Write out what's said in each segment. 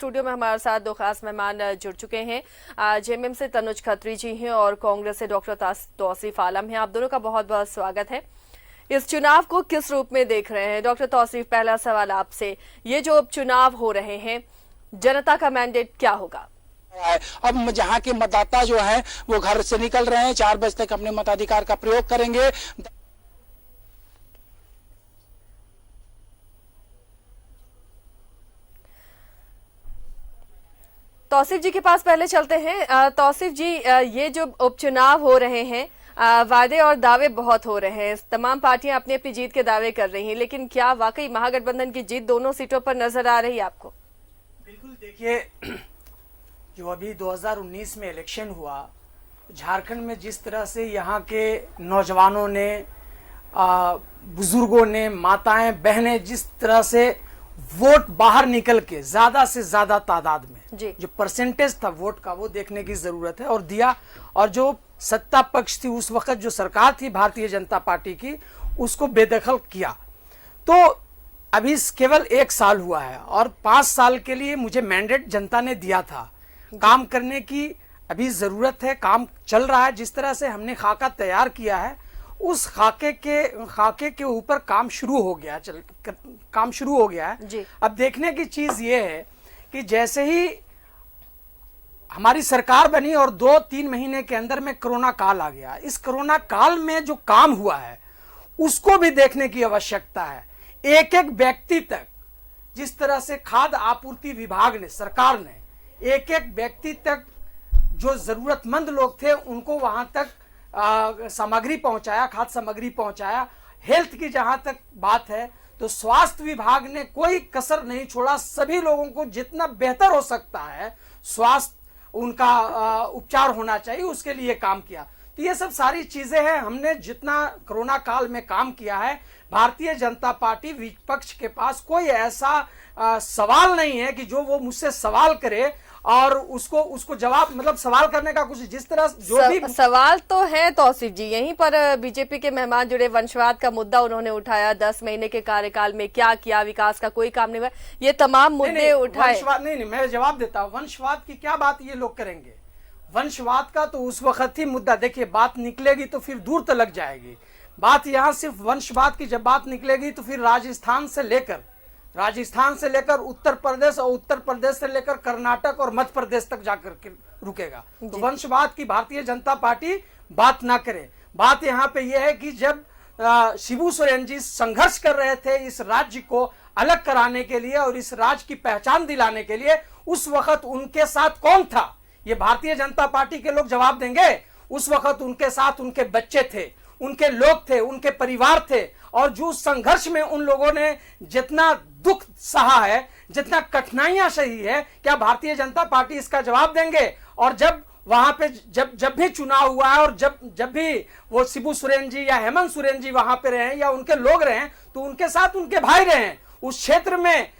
Studio में हमारे साथ दो खास मेहमान जुड़ चुके हैं। जेएमएम से तनुज खत्री जी हैं और कांग्रेस से डॉक्टर तौसीफ आलम हैं। आप दोनों का बहुत बहुत स्वागत है। इस चुनाव को किस रूप में देख रहे हैं? डॉक्टर तौसीफ, पहला सवाल आपसे, ये जो उपचुनाव हो रहे हैं, जनता का मैंडेट क्या होगा? अब जहां के मतदाता जो हैं वो घर से निकल रहे हैं, 4 बजे तक अपने मताधिकार का प्रयोग करेंगे। तौसीफ जी के पास पहले चलते हैं। तौसीफ जी, ये जो उपचुनाव हो रहे हैं, वादे और दावे बहुत हो रहे हैं, तमाम पार्टियां अपनी अपनी जीत के दावे कर रही हैं, लेकिन क्या वाकई महागठबंधन की जीत दोनों सीटों पर नजर आ रही है आपको? बिल्कुल, देखिए, जो अभी 2019 में इलेक्शन हुआ, झारखंड में जिस तरह से यहाँ के नौजवानों ने, बुजुर्गों ने, माताएं बहनें जिस तरह से वोट बाहर निकल के ज्यादा से ज्यादा तादाद में जो परसेंटेज था वोट का, वो देखने की जरूरत है और दिया। और जो सत्ता पक्ष थी उस वक्त, जो सरकार थी भारतीय जनता पार्टी की, उसको बेदखल किया। तो अभी केवल 1 साल हुआ है और 5 साल के लिए मुझे मैंडेट जनता ने दिया था। काम करने की अभी जरूरत है, काम चल रहा है। जिस तरह से हमने खाका तैयार किया है, उस खाके के ऊपर काम शुरू हो गया है। अब देखने की चीज ये है कि जैसे ही हमारी सरकार बनी और 2-3 महीने के अंदर में कोरोना काल आ गया, इस कोरोना काल में जो काम हुआ है उसको भी देखने की आवश्यकता है। एक एक व्यक्ति तक, जिस तरह से खाद्य आपूर्ति विभाग ने, सरकार ने एक एक व्यक्ति तक जो जरूरतमंद लोग थे उनको वहां तक सामग्री पहुंचाया, खाद्य सामग्री पहुंचाया। हेल्थ की जहां तक बात है तो स्वास्थ्य विभाग ने कोई कसर नहीं छोड़ा, सभी लोगों को जितना बेहतर हो सकता है स्वास्थ्य उनका उपचार होना चाहिए, उसके लिए काम किया। तो ये सब सारी चीजें हैं। हमने जितना कोरोना काल में काम किया है, भारतीय जनता पार्टी विपक्ष के पास कोई ऐसा सवाल नहीं है कि जो वो मुझसे सवाल करे और उसको जवाब, मतलब सवाल करने का कुछ, जिस तरह जो भी सवाल तो है तौसीफ जी। यहीं पर बीजेपी के मेहमान जुड़े, वंशवाद का मुद्दा उन्होंने उठाया। 10 महीने के कार्यकाल में क्या किया, विकास का कोई काम नहीं हुआ, ये तमाम मुद्दे उठाए। नहीं, मैं जवाब देता हूँ। वंशवाद की क्या बात ये लोग करेंगे? वंशवाद का तो उस वक्त ही मुद्दा, देखिए, बात निकलेगी तो फिर दूर तक लग जाएगी बात। यहाँ सिर्फ वंशवाद की जब बात निकलेगी तो फिर राजस्थान से लेकर उत्तर प्रदेश और उत्तर प्रदेश से लेकर कर्नाटक और मध्य प्रदेश तक जाकर के रुकेगा। तो वंशवाद की भारतीय जनता पार्टी बात ना करे। बात यहाँ पे यह है कि जब शिबू सोरेन जी संघर्ष कर रहे थे इस राज्य को अलग कराने के लिए और इस राज्य की पहचान दिलाने के लिए, उस वक्त उनके साथ कौन था? ये भारतीय जनता पार्टी के लोग जवाब देंगे। उस वक्त उनके साथ उनके बच्चे थे, उनके लोग थे, उनके परिवार थे। और जो संघर्ष में उन लोगों ने जितना दुख सहा है, जितना कठिनाइयां सही है, क्या भारतीय जनता पार्टी इसका जवाब देंगे? और जब वहां पे जब भी चुनाव हुआ है और जब भी वो शिबू सोरेन जी या हेमंत सोरेन जी वहां पे रहे या उनके लोग रहे, तो उनके साथ उनके भाई रहे। उस क्षेत्र में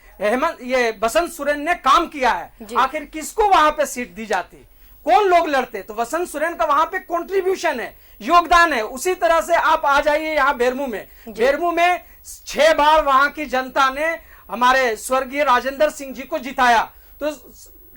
बसंत सोरेन ने काम किया है। आखिर किसको वहां पे सीट दी जाती, कौन लोग लड़ते? तो बसंत सोरेन का वहां पे कंट्रीब्यूशन है, योगदान है। उसी तरह से आप आ जाइए यहाँ बेरमू में 6 बार वहां की जनता ने हमारे स्वर्गीय राजेंद्र सिंह जी को जिताया। तो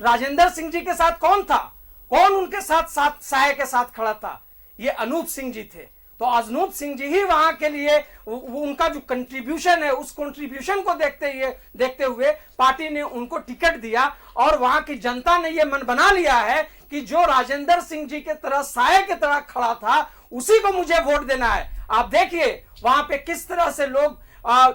राजेंद्र सिंह जी के साथ कौन था? कौन उनके साथ साय के साथ खड़ा था? ये अनूप सिंह जी थे। तो अनूप सिंह जी ही वहां के लिए उनका जो कंट्रीब्यूशन है, उस कंट्रीब्यूशन को देखते हुए पार्टी ने उनको टिकट दिया। और वहां की जनता ने यह मन बना लिया है कि जो राजेंद्र सिंह जी के तरह साय के तरह खड़ा था, उसी को मुझे वोट देना है। आप देखिए वहां पे किस तरह से लोग,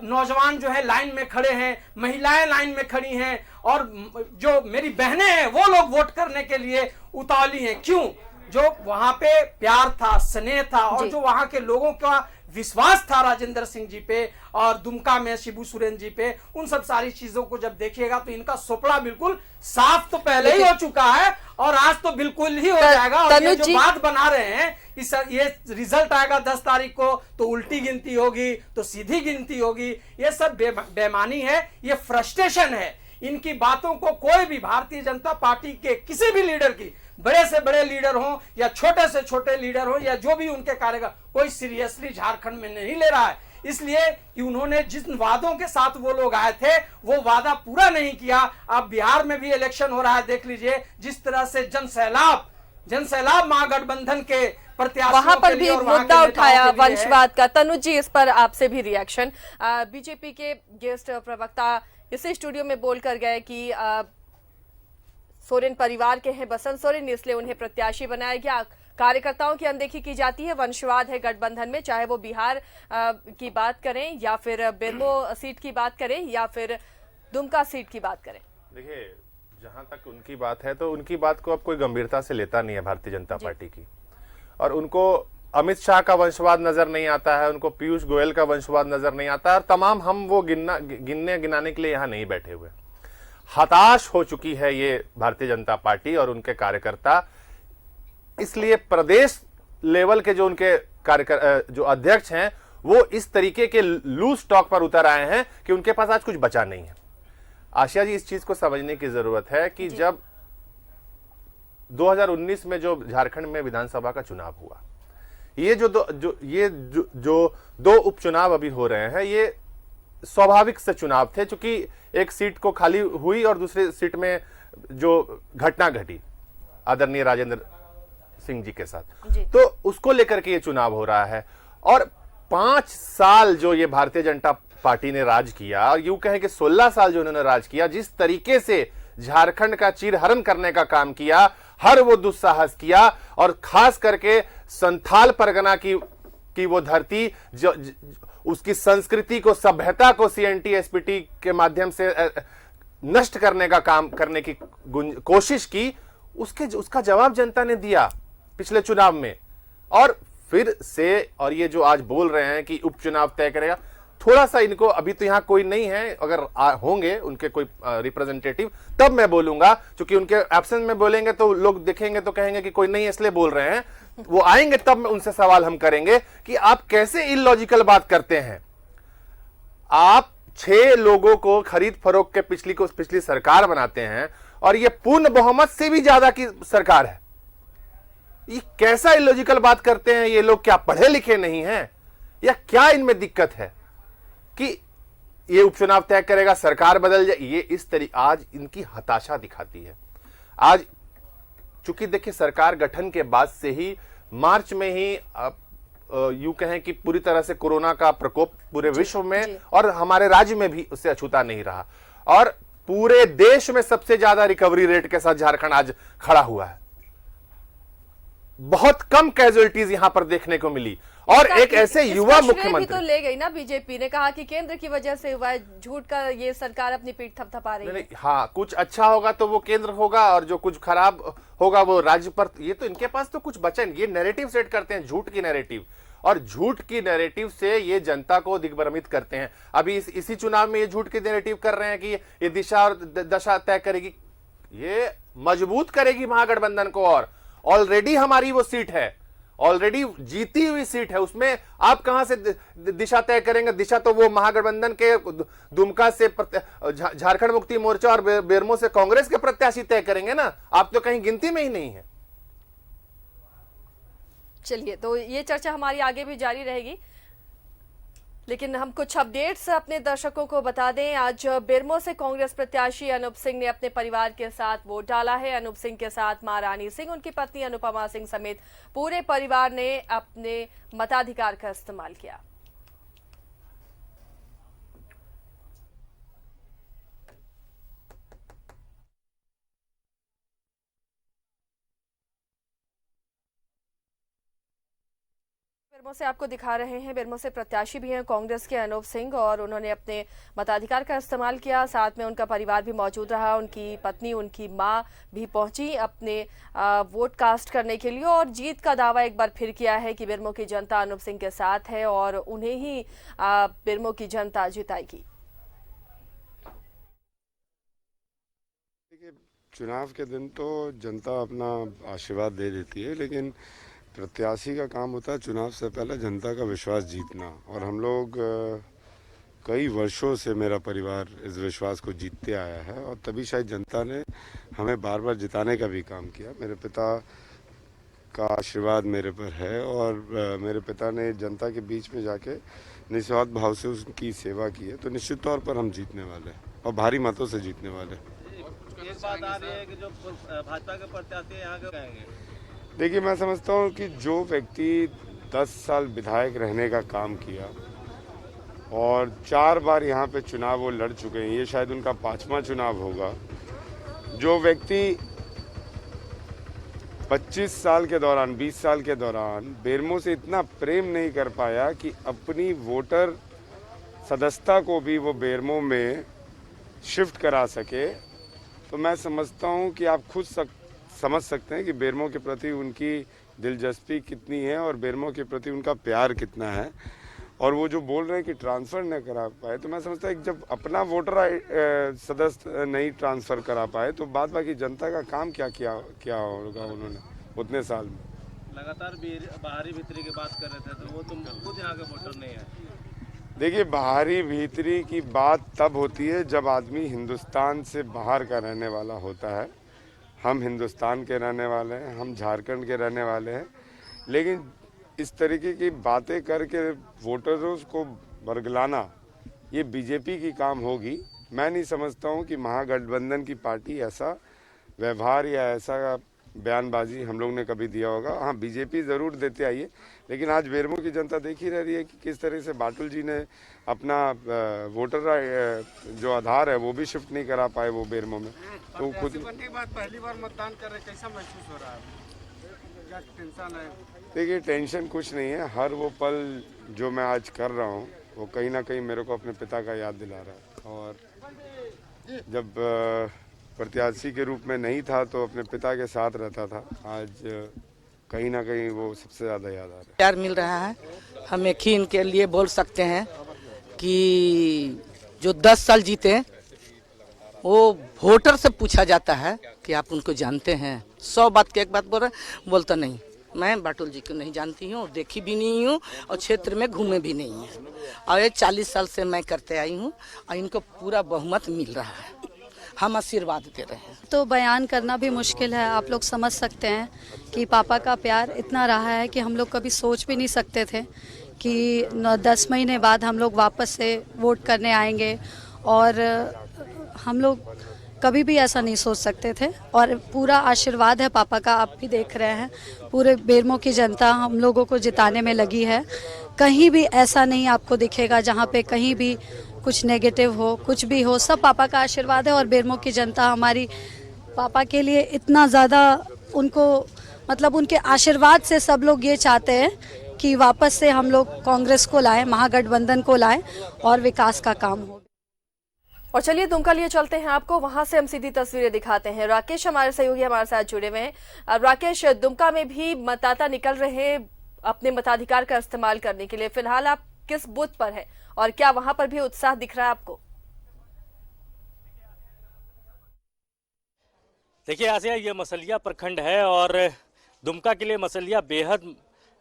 नौजवान जो है लाइन में खड़े हैं, महिलाएं लाइन में खड़ी हैं, और जो मेरी बहनें हैं वो लोग वोट करने के लिए उतावली हैं। क्यों? जो वहां पे प्यार था, स्नेह था, और जो वहां के लोगों का विश्वास था राजेंद्र सिंह जी पे और दुमका में शिबू सोरेन जी पे, उन सब सारी चीजों को जब देखिएगा तो इनका सोपड़ा बिल्कुल साफ तो पहले ही हो चुका है और आज तो बिल्कुल ही हो जाएगा। और ये जो बात बना रहे हैं कि ये रिजल्ट आएगा 10 तारीख को तो उल्टी गिनती होगी, तो सीधी गिनती होगी, ये सब बेमानी है, ये फ्रस्ट्रेशन है। इनकी बातों को कोई भी भारतीय जनता पार्टी के किसी भी लीडर की, बड़े से बड़े लीडर हो या छोटे से छोटे लीडर हो या जो भी उनके कार्यकर्ता, कोई सीरियसली झारखंड में नहीं ले रहा है। इसलिए कि उन्होंने जिन वादों के साथ वो लोग आए थे वो वादा पूरा नहीं किया। अब बिहार में भी इलेक्शन हो रहा है, देख लीजिए जिस तरह से जन सैलाब महागठबंधन के प्रत्याशियों वहां पर के लिए भी और वहां के मुद्दा नेताओं उठाया के लिए है। वंशवाद का। तनुज जी, इस पर आपसे भी रिएक्शन। बीजेपी के गेस्ट प्रवक्ता इसी स्टूडियो में बोलकर गए कि सोरेन परिवार के हैं बसंत सोरेन, इसलिए उन्हें प्रत्याशी बनाया गया। कार्यकर्ताओं की अनदेखी की जाती है, वंशवाद है गठबंधन में, चाहे वो बिहार की बात करें या फिर बेरमो सीट की बात करें या फिर दुमका सीट की बात करें। देखिए, जहां तक उनकी बात है तो उनकी बात को अब कोई गंभीरता से लेता नहीं है भारतीय जनता पार्टी की, और उनको अमित शाह का वंशवाद नजर नहीं आता है, उनको पीयूष गोयल का वंशवाद नजर नहीं आता है, और तमाम हम वो गिनने गिनाने के लिए यहाँ नहीं बैठे हुए। हताश हो चुकी है ये भारतीय जनता पार्टी और उनके कार्यकर्ता, इसलिए प्रदेश लेवल के जो उनके जो अध्यक्ष हैं वो इस तरीके के लूज स्टॉक पर उतर आए हैं कि उनके पास आज कुछ बचा नहीं है। आशिया जी, इस चीज को समझने की जरूरत है कि जब 2019 में जो झारखंड में विधानसभा का चुनाव हुआ, ये जो दो उपचुनाव अभी हो रहे हैं, ये स्वाभाविक से चुनाव थे, क्योंकि एक सीट को खाली हुई और दूसरी सीट में जो घटना घटी आदरणीय राजेंद्र सिंह जी के साथ, तो उसको लेकर के ये चुनाव हो रहा है। और 5 साल जो ये भारतीय जनता पार्टी ने राज किया, और यूं कहें कि 16 साल जो उन्होंने राज किया, जिस तरीके से झारखंड का चीरहरण करने का काम किया, हर वो दुस्साहस किया, और खास करके संथाल परगना की वो धरती जो उसकी संस्कृति को, सभ्यता को सीएनटी एसपीटी के माध्यम से नष्ट करने का काम करने की कोशिश की, उसका जवाब जनता ने दिया पिछले चुनाव में। और फिर से, और ये जो आज बोल रहे हैं कि उपचुनाव तय करेगा, थोड़ा सा इनको, अभी तो यहाँ कोई नहीं है, अगर होंगे उनके कोई रिप्रेजेंटेटिव तब मैं बोलूंगा, क्योंकि उनके एब्सेंस में बोलेंगे तो लोग देखेंगे तो कहेंगे कि कोई नहीं है इसलिए बोल रहे हैं। वो आएंगे तब मैं उनसे सवाल हम करेंगे कि आप कैसे इलॉजिकल बात करते हैं। आप 6 लोगों को खरीद फरोख्त के पिछली सरकार बनाते हैं, और ये पूर्ण बहुमत से भी ज्यादा की सरकार है। ये कैसा इलॉजिकल बात करते हैं ये लोग? क्या पढ़े लिखे नहीं हैं, या क्या इनमें दिक्कत है कि ये उपचुनाव तय करेगा, सरकार बदल जाए? ये इस तरीके आज इनकी हताशा दिखाती है। आज चूंकि देखिए, सरकार गठन के बाद से ही मार्च में ही यूं कहें कि पूरी तरह से कोरोना का प्रकोप पूरे विश्व में और हमारे राज्य में भी उससे अछूता नहीं रहा, और पूरे देश में सबसे ज्यादा रिकवरी रेट के साथ झारखंड आज खड़ा हुआ है। बहुत कम कैजुअलिटीज यहां पर देखने को मिली, और एक ऐसे युवा मुख्यमंत्री तो ले गई ना बीजेपी ने, कहा कि केंद्र की वजह से हुआ है, झूठ का ये सरकार अपनी पीठ थपथपा रही है। हाँ, कुछ अच्छा होगा तो वो केंद्र होगा, और जो कुछ खराब होगा वो राज्य पर। ये तो इनके पास तो कुछ बचा नहीं। ये नैरेटिव सेट करते हैं, झूठ की नैरेटिव, और झूठ की नैरेटिव से ये जनता को दिग्भ्रमित करते हैं। अभी इसी चुनाव में ये झूठ की नैरेटिव कर रहे हैं कि ये दिशा और दशा तय करेगी, ये मजबूत करेगी महागठबंधन को। और ऑलरेडी हमारी वो सीट है, ऑलरेडी जीती हुई सीट है, उसमें आप कहां से दिशा तय करेंगे? दिशा तो वो महागठबंधन के दुमका से झारखंड मुक्ति मोर्चा और बेरमो से कांग्रेस के प्रत्याशी तय करेंगे ना। आप तो कहीं गिनती में ही नहीं है। चलिए, तो ये चर्चा हमारी आगे भी जारी रहेगी, लेकिन हम कुछ अपडेट्स अपने दर्शकों को बता दें। आज बेरमो से कांग्रेस प्रत्याशी अनूप सिंह ने अपने परिवार के साथ वोट डाला है। अनूप सिंह के साथ मां रानी सिंह, उनकी पत्नी अनुपमा सिंह समेत पूरे परिवार ने अपने मताधिकार का इस्तेमाल किया। बेरमो से आपको दिखा रहे हैं, बेरमो से प्रत्याशी भी हैं कांग्रेस के अनूप सिंह, और उन्होंने अपने मताधिकार का इस्तेमाल किया। साथ में उनका परिवार भी मौजूद रहा, उनकी पत्नी, उनकी मां भी पहुंची अपने वोट कास्ट करने के लिए, और जीत का दावा एक बार फिर किया है कि बेरमो की जनता अनूप सिंह के साथ है और उन्हें ही बेरमो की जनता जिताएगी। चुनाव के दिन तो जनता अपना आशीर्वाद दे देती है, लेकिन प्रत्याशी का काम होता है चुनाव से पहले जनता का विश्वास जीतना। और हम लोग कई वर्षों से, मेरा परिवार इस विश्वास को जीतते आया है, और तभी शायद जनता ने हमें बार बार जिताने का भी काम किया। मेरे पिता का आशीर्वाद मेरे पर है, और मेरे पिता ने जनता के बीच में जाके निस्वार्थ भाव से उसकी सेवा की है, तो निश्चित तौर पर हम जीतने वाले हैं और भारी मतों से जीतने वाले हैं। एक बात आ रही है कि जो भाजपा के प्रत्याशी यहाँ के कहेंगे। देखिए, मैं समझता हूँ कि जो व्यक्ति 10 साल विधायक रहने का काम किया और 4 बार यहाँ पे चुनाव वो लड़ चुके हैं, ये शायद उनका 5वां चुनाव होगा। जो व्यक्ति 25 साल के दौरान, 20 साल के दौरान बेरमो से इतना प्रेम नहीं कर पाया कि अपनी वोटर सदस्यता को भी वो बेरमो में शिफ्ट करा सके, तो मैं समझता हूँ कि आप खुद समझ सकते हैं कि बेरमो के प्रति उनकी दिलचस्पी कितनी है और बेरमो के प्रति उनका प्यार कितना है। और वो जो बोल रहे हैं कि ट्रांसफ़र न करा पाए, तो मैं समझता हूँ कि जब अपना वोटर सदस्य नहीं ट्रांसफ़र करा पाए तो बाद बाकी जनता का काम क्या होगा उन्होंने उतने साल में। लगातार बाहरी भीतरी की बात कर रहे थे, तो वो तुम खुद यहाँ के वोटर नहीं है। देखिए, बाहरी भीतरी की बात तब होती है जब आदमी हिंदुस्तान से बाहर का रहने वाला होता है। हम हिंदुस्तान के रहने वाले हैं, हम झारखंड के रहने वाले हैं, लेकिन इस तरीके की बातें करके वोटरों को बरगलाना ये बीजेपी की काम होगी। मैं नहीं समझता हूँ कि महागठबंधन की पार्टी ऐसा व्यवहार या ऐसा बयानबाजी हम लोग ने कभी दिया होगा। हाँ, बीजेपी ज़रूर देते आई है, लेकिन आज बेरमो की जनता देख ही रही है कि किस तरह से बाटुल जी ने अपना वोटर जो आधार है वो भी शिफ्ट नहीं करा पाए वो बेरमो में। तो खुद पहली बार मतदान कर रहे, कैसा महसूस हो रहा है? क्या टेंशन है? देखिए, टेंशन कुछ नहीं है। हर वो पल जो मैं आज कर रहा हूँ वो कहीं ना कहीं मेरे को अपने पिता का याद दिला रहा है। और जब प्रत्याशी के रूप में नहीं था तो अपने पिता के साथ रहता था, आज कहीं ना कहीं वो सबसे ज़्यादा याद आ रहा है। प्यार मिल रहा है। हम एक ही इनके लिए बोल सकते हैं कि जो 10 साल जीते वो वोटर से पूछा जाता है कि आप उनको जानते हैं। 100 बात की एक बात बोल रहे, बोलता नहीं। मैं बाटुल जी को नहीं जानती हूँ, देखी भी नहीं हूँ और क्षेत्र में घूमे भी नहीं है। और ये 40 साल से मैं करते आई हूँ और इनको पूरा बहुमत मिल रहा है। हम आशीर्वाद दे रहे हैं। तो बयान करना भी मुश्किल है। आप लोग समझ सकते हैं कि पापा का प्यार इतना रहा है कि हम लोग कभी सोच भी नहीं सकते थे कि 10 महीने बाद हम लोग वापस से वोट करने आएंगे, और हम लोग कभी भी ऐसा नहीं सोच सकते थे। और पूरा आशीर्वाद है पापा का, आप भी देख रहे हैं। पूरे बेरमो की जनता हम लोगों को जिताने में लगी है। कहीं भी ऐसा नहीं आपको दिखेगा जहाँ पे कहीं भी कुछ नेगेटिव हो, कुछ भी हो, सब पापा का आशीर्वाद है। और बेरमो की जनता हमारी पापा के लिए इतना ज़्यादा उनको, मतलब उनके आशीर्वाद से सब लोग ये चाहते हैं कि वापस से हम लोग कांग्रेस को लाएं, महागठबंधन को लाएं और विकास का काम हो। और चलिए दुमका लिए चलते हैं, आपको वहां से हम सीधी तस्वीरें दिखाते हैं। राकेश हमारे सहयोगी हमारे साथ जुड़े हुए हैं। राकेश, दुमका में भी मतदाता निकल रहे हैं अपने मताधिकार का इस्तेमाल करने के लिए। फिलहाल आप किस बूथ पर हैं और क्या वहां पर भी उत्साह दिख रहा है आपको? देखिए आसिया, ये मसलिया प्रखंड है और दुमका के लिए मसलिया बेहद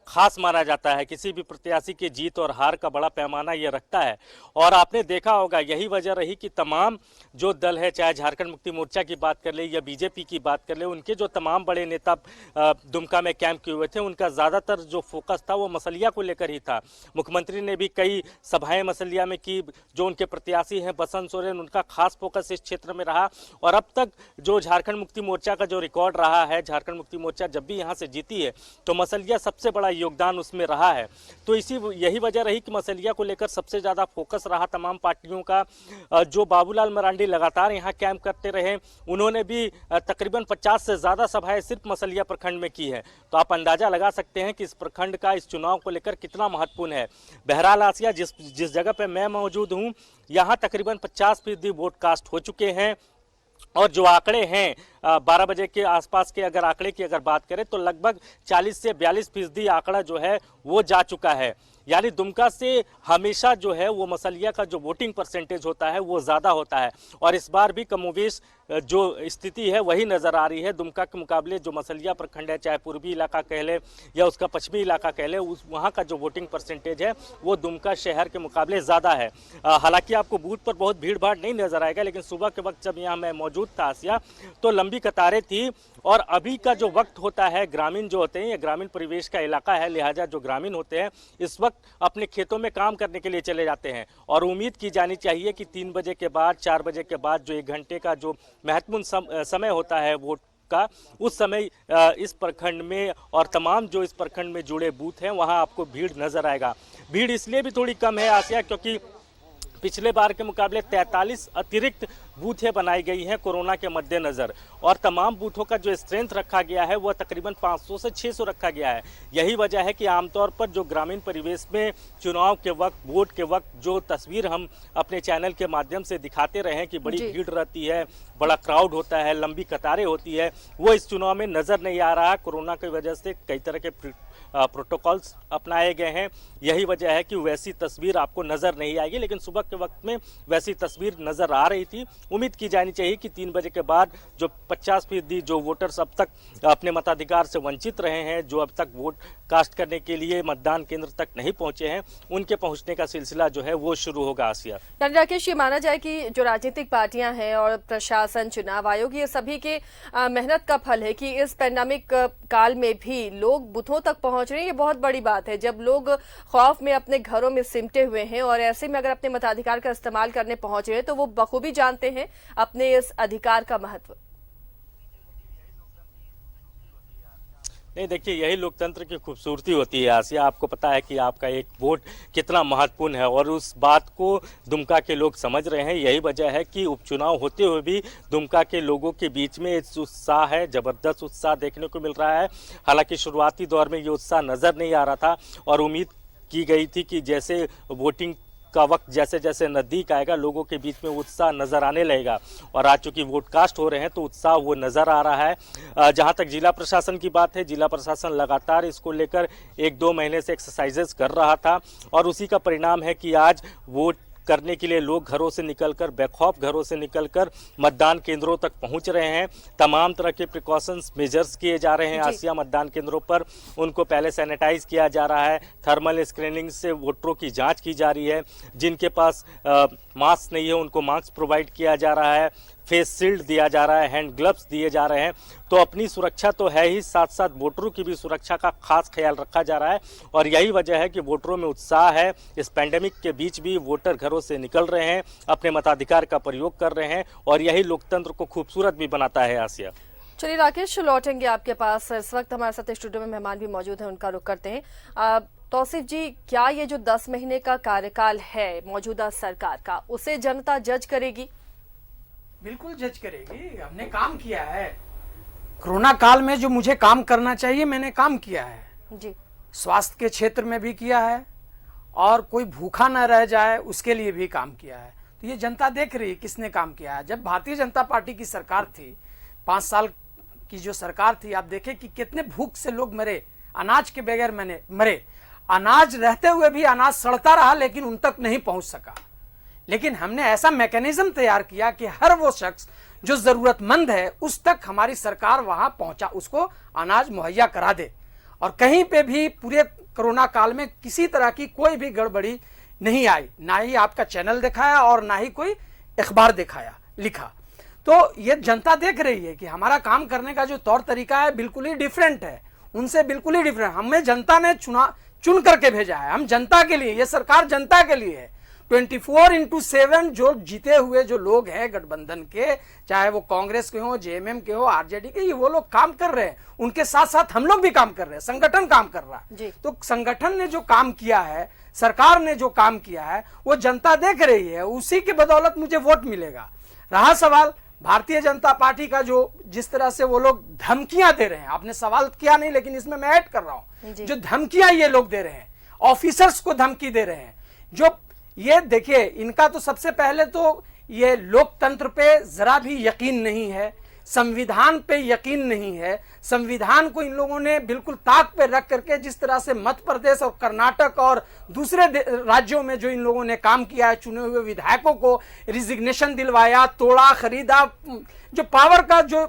खास माना जाता है। किसी भी प्रत्याशी की जीत और हार का बड़ा पैमाना ये रखता है। और आपने देखा होगा, यही वजह रही कि तमाम जो दल है, चाहे झारखंड मुक्ति मोर्चा की बात कर ले या बीजेपी की बात कर ले, उनके जो तमाम बड़े नेता दुमका में कैंप किए हुए थे, उनका ज़्यादातर जो फोकस था वो मसलिया को लेकर ही था। मुख्यमंत्री ने भी कई सभाएं मसलिया में की। जो उनके प्रत्याशी हैं बसंत सोरेन, उनका खास फोकस इस क्षेत्र में रहा। और अब तक जो झारखंड मुक्ति मोर्चा का जो रिकॉर्ड रहा है, झारखंड मुक्ति मोर्चा जब भी यहाँ से जीती है तो मसलिया सबसे बड़ा योगदान उसमें रहा है। तो यही वजह रही कि मसलिया को लेकर सबसे ज़्यादा फोकस रहा तमाम पार्टियों का। जो बाबूलाल मरांडी लगातार यहाँ कैंप करते रहे, उन्होंने भी तकरीबन 50 से ज़्यादा सभाएं सिर्फ मसलिया प्रखंड में की है। तो आप अंदाज़ा लगा सकते हैं कि इस प्रखंड का इस चुनाव को लेकर कितना महत्वपूर्ण है। बहरहाल आसिया, जिस जगह पर मैं मौजूद हूँ, यहाँ तकरीबन 50% वोट कास्ट हो चुके हैं। और जो आंकड़े हैं 12 बजे के आसपास के अगर आंकड़े की अगर बात करें तो लगभग 40 से 42% आंकड़ा जो है वो जा चुका है। यानी दुमका से हमेशा जो है वो मसलिया का जो वोटिंग परसेंटेज होता है वो ज़्यादा होता है। और इस बार भी कमोवेश जो स्थिति है वही नज़र आ रही है। दुमका के मुकाबले जो मसलिया प्रखंड है, चाहे पूर्वी इलाका कह ले या उसका पश्चिमी इलाका कह ले, उस वहाँ का जो वोटिंग परसेंटेज है वो दुमका शहर के मुकाबले ज़्यादा है। हालांकि आपको बूथ पर बहुत भीड़ भाड़ नहीं नज़र आएगा, लेकिन सुबह के वक्त जब यहाँ मैं मौजूद था आसिया, तो लंबी कतारें थी। और अभी का जो वक्त होता है, ग्रामीण जो होते हैं, ये ग्रामीण परिवेश का इलाका है, लिहाजा जो ग्रामीण होते हैं इस वक्त अपने खेतों में काम करने के लिए चले जाते हैं। और उम्मीद की जानी चाहिए कि 3 बजे के बाद, 4 बजे के बाद जो 1 घंटे का जो महत्वपूर्ण समय होता है वोट का, उस समय इस प्रखंड में और तमाम जो इस प्रखंड में जुड़े बूथ हैं वहां आपको भीड़ नजर आएगा। भीड़ इसलिए भी थोड़ी कम है आसिया, क्योंकि पिछले बार के मुकाबले 43 अतिरिक्त बूथें बनाई गई हैं कोरोना के मद्देनज़र, और तमाम बूथों का जो स्ट्रेंथ रखा गया है वह तकरीबन 500 से 600 रखा गया है। यही वजह है कि आमतौर पर जो ग्रामीण परिवेश में चुनाव के वक्त, वोट के वक्त जो तस्वीर हम अपने चैनल के माध्यम से दिखाते रहे हैं कि बड़ी भीड़ रहती है, बड़ा क्राउड होता है, लंबी कतारें होती है, वो इस चुनाव में नज़र नहीं आ रहा। कोरोना की वजह से कई तरह के प्रोटोकॉल्स अपनाए गए हैं, यही वजह है कि वैसी तस्वीर आपको नज़र नहीं आएगी, लेकिन सुबह के वक्त में वैसी तस्वीर नज़र आ रही थी। उम्मीद की जानी चाहिए कि 3 बजे के बाद जो 50% जो वोटर्स अब तक अपने मताधिकार से वंचित रहे हैं, जो अब तक वोट कास्ट करने के लिए मतदान केंद्र तक नहीं पहुंचे हैं, उनके पहुंचने का सिलसिला जो है वो शुरू होगा आसिया। राकेश, ये माना जाए कि जो राजनीतिक पार्टियां हैं और प्रशासन, चुनाव आयोग, ये सभी के मेहनत का फल है कि इस पैंडेमिक काल में भी लोग बूथों तक पहुंच रहे हैं। ये बहुत बड़ी बात है जब लोग खौफ में अपने घरों में सिमटे हुए हैं, और ऐसे में अगर अपने मताधिकार का इस्तेमाल करने पहुंच रहे हैं तो वो बखूबी जानते हैं अपने इस अधिकार का महत्व। नहीं, देखिए, यही लोकतंत्र की खूबसूरती होती है आसिया। आपको पता है कि आपका एक वोट कितना महत्वपूर्ण है, और उस बात को दुमका के लोग समझ रहे हैं। यही वजह है कि उपचुनाव होते हुए भी दुमका के लोगों के बीच में एक उत्साह है, ज़बरदस्त उत्साह देखने को मिल रहा है। हालांकि शुरुआती दौर में ये उत्साह नज़र नहीं आ रहा था, और उम्मीद की गई थी कि जैसे वोटिंग का वक्त जैसे जैसे नज़दीक आएगा लोगों के बीच में उत्साह नज़र आने लगेगा, और आज चूँकि वोट कास्ट हो रहे हैं तो उत्साह वो नज़र आ रहा है। जहां तक जिला प्रशासन की बात है, जिला प्रशासन लगातार इसको लेकर 1-2 महीने से एक्सरसाइजेस कर रहा था, और उसी का परिणाम है कि आज वोट करने के लिए लोग घरों से निकलकर, बेखौफ घरों से निकलकर मतदान केंद्रों तक पहुंच रहे हैं। तमाम तरह के प्रिकॉशंस मेजर्स किए जा रहे हैं आसिया। मतदान केंद्रों पर उनको पहले सैनिटाइज किया जा रहा है, थर्मल स्क्रीनिंग से वोटरों की जांच की जा रही है, जिनके पास मास्क नहीं है उनको मास्क प्रोवाइड किया जा रहा है, फेस शील्ड दिया जा रहा है, हैंड ग्लव्स दिए जा रहे हैं। तो अपनी सुरक्षा तो है ही, साथ साथ वोटरों की भी सुरक्षा का खास ख्याल रखा जा रहा है, और यही वजह है कि वोटरों में उत्साह है। इस पैंडेमिक के बीच भी वोटर घरों से निकल रहे हैं, अपने मताधिकार का प्रयोग कर रहे हैं, और यही लोकतंत्र को खूबसूरत भी बनाता है आसिया। चलिए राकेश, लौटेंगे आपके पास। इस वक्त हमारे साथ स्टूडियो में मेहमान भी मौजूद हैं, उनका रुख करते हैं। तौसीफ जी, क्या ये जो 10 महीने का कार्यकाल है मौजूदा सरकार का, उसे जनता जज करेगी? बिल्कुल जज करेगी। हमने काम किया है कोरोना काल में, जो मुझे काम करना चाहिए मैंने काम किया है जी। स्वास्थ्य के क्षेत्र में भी किया है, और कोई भूखा न रह जाए उसके लिए भी काम किया है। तो ये जनता देख रही है किसने काम किया है। जब भारतीय जनता पार्टी की सरकार थी, 5 साल की जो सरकार थी, आप देखें कि कितने भूख से लोग मरे, अनाज के बगैर मरे। अनाज रहते हुए भी अनाज सड़ता रहा, लेकिन उन तक नहीं पहुंच सका। लेकिन हमने ऐसा मैकेनिज्म तैयार किया कि हर वो शख्स जो जरूरतमंद है उस तक हमारी सरकार वहां पहुंचा, उसको अनाज मुहैया करा दे। और कहीं पे भी पूरे कोरोना काल में किसी तरह की कोई भी गड़बड़ी नहीं आई, ना ही आपका चैनल दिखाया और ना ही कोई अखबार दिखाया, लिखा। तो ये जनता देख रही है कि हमारा काम करने का जो तौर तरीका है बिल्कुल ही डिफरेंट है, उनसे बिल्कुल ही डिफरेंट। हमें जनता ने चुन करके भेजा है, हम जनता के लिए, ये सरकार जनता के लिए है। 24/7 जो जीते हुए जो लोग हैं गठबंधन के, चाहे वो कांग्रेस के हो, जेएमएम के हो, आरजेडी के, ये वो लोग काम कर रहे हैं, उनके साथ साथ हम लोग भी काम कर रहे हैं, संगठन काम कर रहा है। तो संगठन ने जो काम किया है, सरकार ने जो काम किया है, वो जनता देख रही है, उसी की बदौलत मुझे वोट मिलेगा। रहा सवाल भारतीय जनता पार्टी का, जो जिस तरह से वो लोग धमकियां दे रहे हैं, आपने सवाल किया नहीं लेकिन इसमें मैं ऐड कर रहा हूं, जो धमकियां ये लोग दे रहे हैं, ऑफिसर्स को धमकी दे रहे हैं, जो ये देखिए, इनका तो सबसे पहले तो ये लोकतंत्र पे जरा भी यकीन नहीं है, संविधान पे यकीन नहीं है। संविधान को इन लोगों ने बिल्कुल ताक पे रख करके, जिस तरह से मध्य प्रदेश और कर्नाटक और दूसरे राज्यों में जो इन लोगों ने काम किया है, चुने हुए विधायकों को रिजिग्नेशन दिलवाया, तोड़ा, खरीदा, जो पावर का जो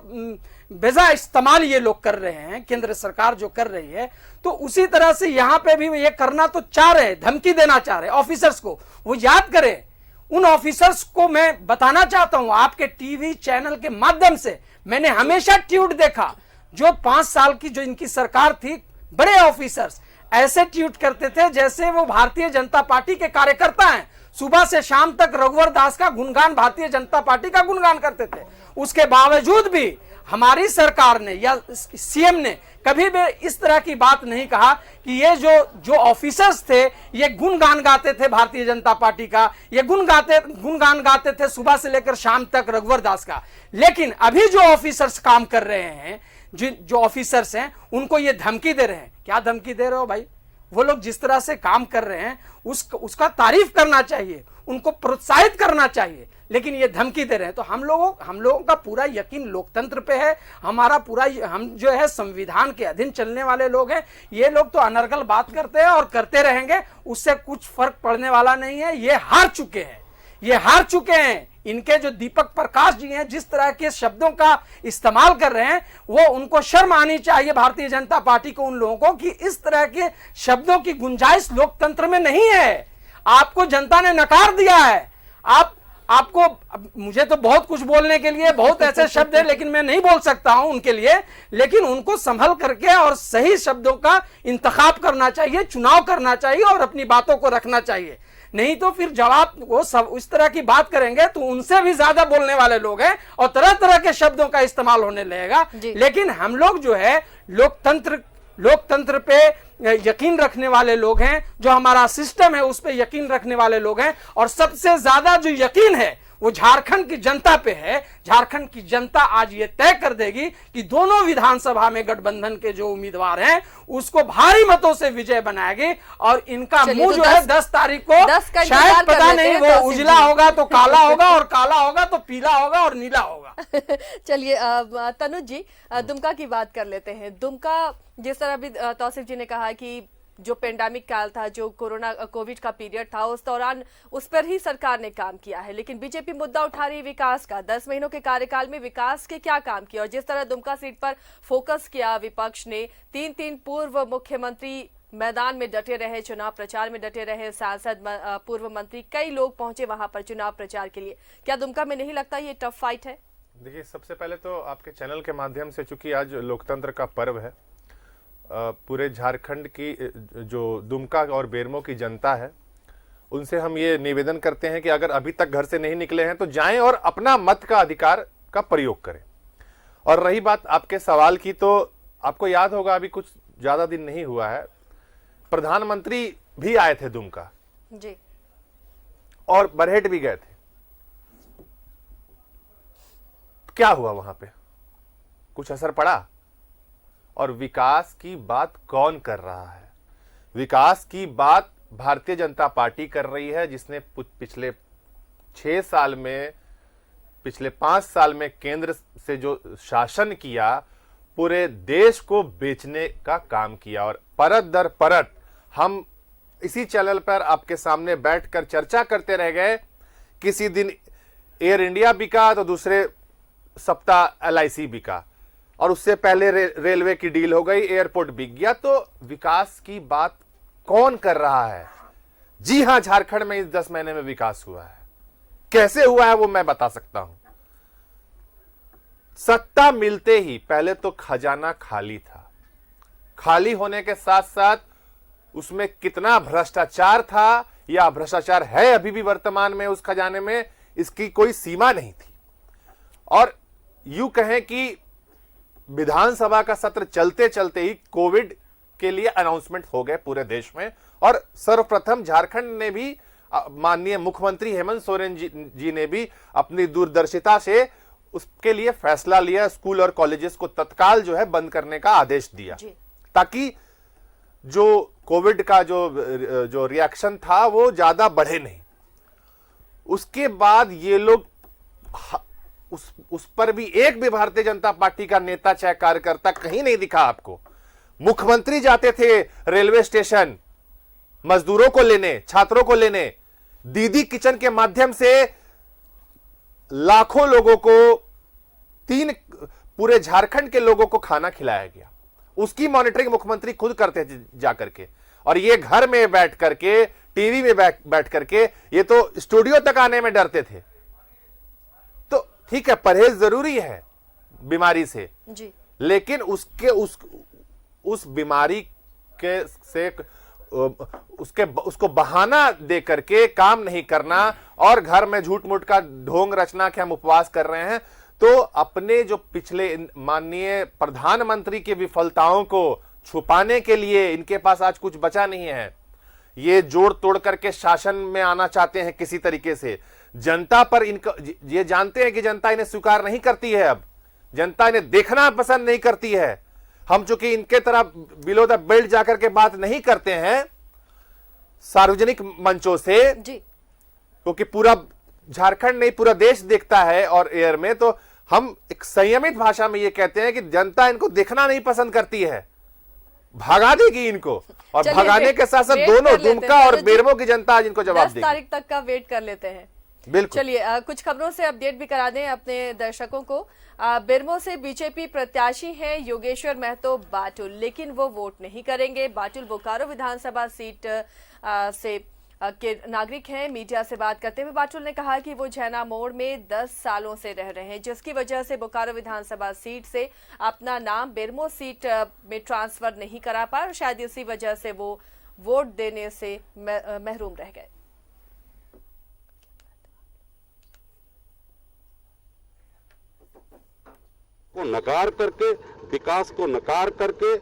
बेजा इस्तेमाल ये लोग कर रहे हैं, केंद्र सरकार जो कर रही है, तो उसी तरह से यहां पे भी ये करना तो चाह रहे हैं, धमकी देना चाह रहे हैं ऑफिसर्स को। वो याद करें, उन ऑफिसर्स को मैं बताना चाहता हूं, आपके टीवी चैनल के माध्यम से मैंने हमेशा ट्वीट देखा, जो 5 साल की जो इनकी सरकार थी, बड़े ऑफिसर्स ऐसे ट्वीट करते थे जैसे वो भारतीय जनता पार्टी के कार्यकर्ता हैं। सुबह से शाम तक रघुवर दास का गुणगान, भारतीय जनता पार्टी का गुणगान करते थे। उसके बावजूद भी हमारी सरकार ने या सीएम ने कभी भी इस तरह की बात नहीं कहा कि ये जो ऑफिसर्स थे ये गुणगान गाते थे भारतीय जनता पार्टी का, ये गुणगान गाते थे सुबह से लेकर शाम तक रघुवर दास का। लेकिन अभी जो ऑफिसर्स काम कर रहे हैं, जो ऑफिसर्स हैं, उनको ये धमकी दे रहे हैं। क्या धमकी दे रहे हो भाई? वो लोग जिस तरह से काम कर रहे हैं उसका तारीफ करना चाहिए, उनको प्रोत्साहित करना चाहिए, लेकिन ये धमकी दे रहे हैं। तो हम लोगों का पूरा यकीन लोकतंत्र पे है, हमारा पूरा, हम जो है संविधान के अधीन चलने वाले लोग हैं। ये लोग तो अनर्गल बात करते हैं और करते रहेंगे, उससे कुछ फर्क पड़ने वाला नहीं है। ये हार चुके हैं। इनके जो दीपक प्रकाश जी हैं, जिस तरह के शब्दों का इस्तेमाल कर रहे हैं, वो उनको शर्म आनी चाहिए भारतीय जनता पार्टी को, उन लोगों को, कि इस तरह के शब्दों की गुंजाइश लोकतंत्र में नहीं है। आपको जनता ने नकार दिया है। आपको, मुझे तो बहुत कुछ बोलने के लिए बहुत ऐसे शब्द है, लेकिन मैं नहीं बोल सकता हूं उनके लिए, लेकिन उनको संभल करके और सही शब्दों का इंतखाब करना चाहिए, चुनाव करना चाहिए और अपनी बातों को रखना चाहिए। नहीं तो फिर जवाब वो सब इस तरह की बात करेंगे तो उनसे भी ज्यादा बोलने वाले लोग हैं और तरह तरह के शब्दों का इस्तेमाल होने लगेगा। लेकिन हम लोग जो है लोकतंत्र पे यकीन रखने वाले लोग हैं, जो हमारा सिस्टम है उस पे यकीन रखने वाले लोग हैं, और सबसे ज्यादा जो यकीन है वो झारखंड की जनता पे है। झारखंड की जनता आज ये तय कर देगी कि दोनों विधानसभा में गठबंधन के जो उम्मीदवार हैं उसको भारी मतों से विजय बनाएगी, और इनका मुंह जो है 10 तारीख को शायद पता नहीं वो उजला होगा तो काला होगा, और काला होगा तो पीला होगा और नीला होगा। चलिए तनुज जी, दुमका की बात कर लेते हैं। दुमका, जिस तरह भी तौसीफ जी ने कहा कि जो पेंडेमिक काल था, जो कोविड का पीरियड था, उस दौरान उस पर ही सरकार ने काम किया है, लेकिन बीजेपी मुद्दा उठा रही विकास का। 10 महीनों के कार्यकाल में विकास के क्या काम किया, और जिस तरह दुमका सीट पर फोकस किया विपक्ष ने, 3 पूर्व मुख्यमंत्री मैदान में डटे रहे, चुनाव प्रचार में डटे रहे, सांसद, पूर्व मंत्री, कई लोग पहुंचे वहां पर चुनाव प्रचार के लिए। क्या दुमका में नहीं लगता ये टफ फाइट है? देखिए, सबसे पहले तो आपके चैनल के माध्यम से, चूंकि आज लोकतंत्र का पर्व है, पूरे झारखंड की जो दुमका और बेरमो की जनता है, उनसे हम ये निवेदन करते हैं कि अगर अभी तक घर से नहीं निकले हैं तो जाएं और अपना मत का अधिकार का प्रयोग करें। और रही बात आपके सवाल की, तो आपको याद होगा अभी कुछ ज्यादा दिन नहीं हुआ है, प्रधानमंत्री भी आए थे दुमका जी, और बरहेट भी गए थे। क्या हुआ वहां पे? कुछ असर पड़ा? और विकास की बात कौन कर रहा है? विकास की बात भारतीय जनता पार्टी कर रही है, जिसने पिछले 6 साल में, पिछले 5 साल में केंद्र से जो शासन किया, पूरे देश को बेचने का काम किया। और परत दर परत हम इसी चैनल पर आपके सामने बैठकर चर्चा करते रह गए। किसी दिन एयर इंडिया बिका तो दूसरे सप्ताह LIC बिका, और उससे पहले रेलवे की डील हो गई, एयरपोर्ट बिक गया। तो विकास की बात कौन कर रहा है? जी हां, झारखंड में इस 10 महीने में विकास हुआ है। कैसे हुआ है वो मैं बता सकता हूं। सत्ता मिलते ही पहले तो खजाना खाली था, खाली होने के साथ साथ उसमें कितना भ्रष्टाचार था या भ्रष्टाचार है अभी भी वर्तमान में उस खजाने में, इसकी कोई सीमा नहीं थी। और यूं कहें कि विधानसभा का सत्र चलते चलते ही कोविड के लिए अनाउंसमेंट हो गए पूरे देश में, और सर्वप्रथम झारखंड ने भी, माननीय मुख्यमंत्री हेमंत सोरेन जी ने भी अपनी दूरदर्शिता से उसके लिए फैसला लिया, स्कूल और कॉलेजेस को तत्काल जो है बंद करने का आदेश दिया, ताकि जो कोविड का जो रिएक्शन था वो ज्यादा बढ़े नहीं। उसके बाद ये लोग उस पर भी एक भी भारतीय जनता पार्टी का नेता चाहे कार्यकर्ता कहीं नहीं दिखा आपको। मुख्यमंत्री जाते थे रेलवे स्टेशन मजदूरों को लेने, छात्रों को लेने, दीदी किचन के माध्यम से लाखों लोगों को 3 पूरे झारखंड के लोगों को खाना खिलाया गया। उसकी मॉनिटरिंग मुख्यमंत्री खुद करते थे जाकर के, और ये घर में बैठ करके, टीवी में बैठ करके, ये तो स्टूडियो तक आने में डरते थे। तो ठीक है, परहेज जरूरी है बीमारी से जी, लेकिन उस बीमारी के से उसको बहाना दे करके काम नहीं करना और घर में झूठ मूठ का ढोंग रचना कि हम उपवास कर रहे हैं। तो अपने जो पिछले माननीय प्रधानमंत्री की विफलताओं को छुपाने के लिए इनके पास आज कुछ बचा नहीं है। ये जोड़ तोड़ करके शासन में आना चाहते हैं किसी तरीके से। जनता पर इनका, ये जानते हैं कि जनता इन्हें स्वीकार नहीं करती है। अब जनता इन्हें देखना पसंद नहीं करती है। हम चूंकि इनके तरह बिलो द बेल्ट जाकर के बात नहीं करते हैं सार्वजनिक मंचों से, जी, क्योंकि पूरा झारखंड नहीं पूरा देश देखता है और एयर में, तो हम एक संयमित भाषा में ये कहते हैं कि जनता इनको देखना नहीं पसंद करती है, भगा देगी इनको। और चलिए, भगाने के साथ साथ वेट दोनों कर लेते दुमका हैं। और जी, बेरमो की जनता आज इनको जवाब 10 देगी। तारीख तक का वेट कर लेते हैं। बिल्कुल। चलिए, कुछ खबरों से अपडेट भी करा दें अपने दर्शकों को। बेरमो से बीजेपी प्रत्याशी हैं योगेश्वर महतो बाटुल, लेकिन वो वोट नहीं करेंगे। बाटुल बोकारो विधानसभा सीट से के नागरिक हैं। मीडिया से बात करते हुए बाटुल ने कहा कि वो झैना मोड़ में 10 सालों से रह रहे हैं, जिसकी वजह से बोकारो विधानसभा सीट से अपना नाम बेरमो सीट में ट्रांसफर नहीं करा पाए और शायद इसी वजह से वो वोट देने से महरूम रह गए। को नकार करके, विकास को नकार करके,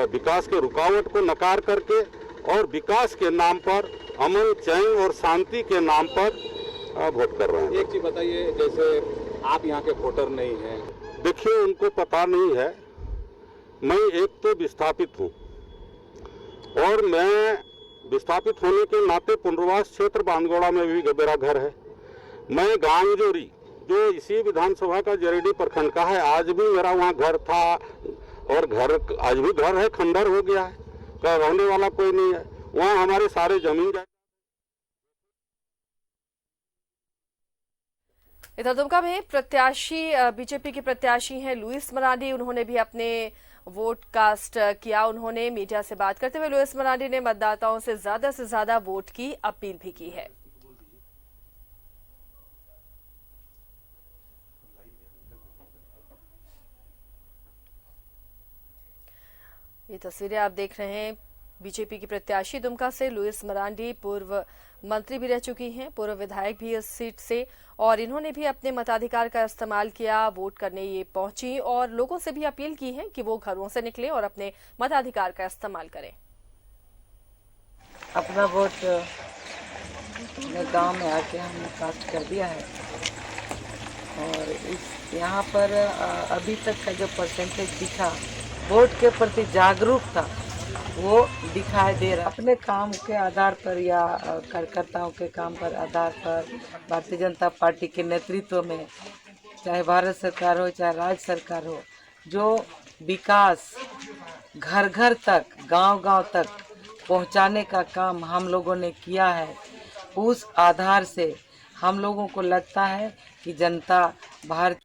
विकास के रुकावट को नकार करके और विकास के नाम पर, अमन चैन और शांति के नाम पर वोट कर रहे हैं। एक चीज बताइए, जैसे आप यहाँ के वोटर नहीं हैं। देखिए, उनको पता नहीं है, मैं एक तो विस्थापित हूँ और मैं विस्थापित होने के नाते पुनर्वास क्षेत्र बांधगोड़ा में भी मेरा घर है। मैं गांगजोरी जो इसी विधानसभा का जरेडी प्रखंड का है, आज भी मेरा वहाँ घर था और घर आज भी घर है, खंडर हो गया है, का रहने वाला कोई नहीं है। वहाँ हमारे सारे जमीन जाए। इधर दुमका में प्रत्याशी बीजेपी के प्रत्याशी हैं लुइस मरांडी, उन्होंने भी अपने वोट कास्ट किया। उन्होंने मीडिया से बात करते हुए लुइस मरांडी ने मतदाताओं से ज्यादा वोट की अपील भी की है। ये तस्वीरें आप देख रहे हैं बीजेपी की प्रत्याशी दुमका से लुइस मरांडी पूर्व मंत्री भी रह चुकी हैं, पूर्व विधायक भी इस सीट से, और इन्होंने भी अपने मताधिकार का इस्तेमाल किया, वोट करने ये पहुंची और लोगों से भी अपील की है कि वो घरों से निकलें और अपने मताधिकार का इस्तेमाल करें। अपना वोट अपने गांव में आके हमने कास्ट कर दिया है और इस यहाँ पर अभी तक का जो परसेंटेज दिखा वोट के प्रति जागरूकता वो दिखाई दे रहा। अपने काम के आधार पर या कार्यकर्ताओं के काम पर आधार पर भारतीय जनता पार्टी के नेतृत्व में, चाहे भारत सरकार हो चाहे राज्य सरकार हो, जो विकास घर घर तक, गांव गांव तक पहुंचाने का काम हम लोगों ने किया है, उस आधार से हम लोगों को लगता है कि जनता भारत।